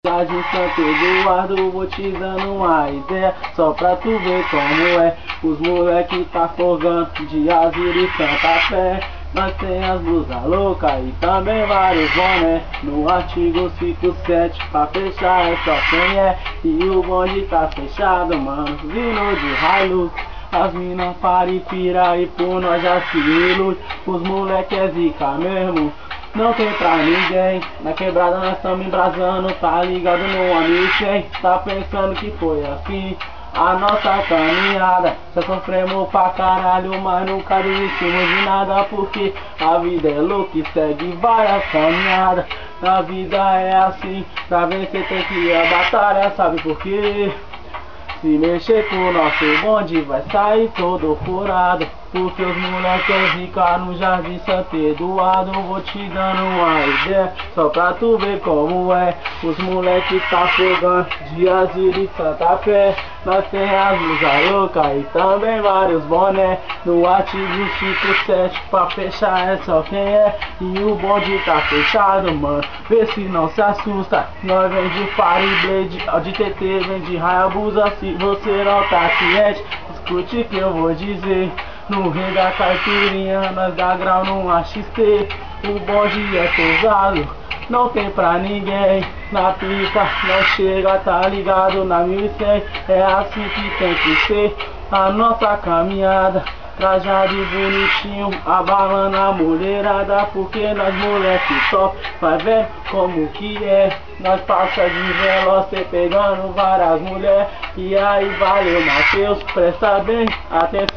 De Santo Eduardo, vou te dando uma ideia, só pra tu ver como é. Os moleque tá folgando de Azir e Santa Fé. Nós tem as blusas loucas e também vários boné. No artigo 57, pra fechar é só quem é. E o bonde tá fechado, mano, vindo de Hilux. As mina para e pira e por nós já se ilude. Os moleque é zica mesmo, não tem pra ninguém. Na quebrada nós tamo embrasando, tá ligado no amigo 100. Tá pensando que foi assim a nossa caminhada. Já sofremos pra caralho, mas nunca desistimos de nada. Porque a vida é louca e segue várias caminhadas. A vida é assim, pra vencer tem que ir a batalha, sabe por quê? Se mexer com o nosso bonde vai sair todo furado. Porque os moleques é zica no Jardim Santo Eduardo. Vou te dando uma ideia, só pra tu ver como é. Os moleques tá fogando de Azir e Santa Fé. Nós tem as blusas loucas e também vários boné. No artigo 57, pra fechar é só quem é. E o bonde tá fechado, mano, vê se não se assusta. Nós vem de Fire Blade, de TT, vem de Hayabusa. Se você não tá ciente, escute que eu vou dizer. No rei da caipirinha, nós dá grau num AXT. O bonde é pesado, não tem pra ninguém. Na pica, nós chega, tá ligado, na 1100. É assim que tem que ser a nossa caminhada. Trajado e bonitinho, abalando a mulherada. Porque nós moleque top, vai ver como que é. Nós passa de veloz, cê pegando várias mulheres. E aí valeu, Matheus, presta bem atenção.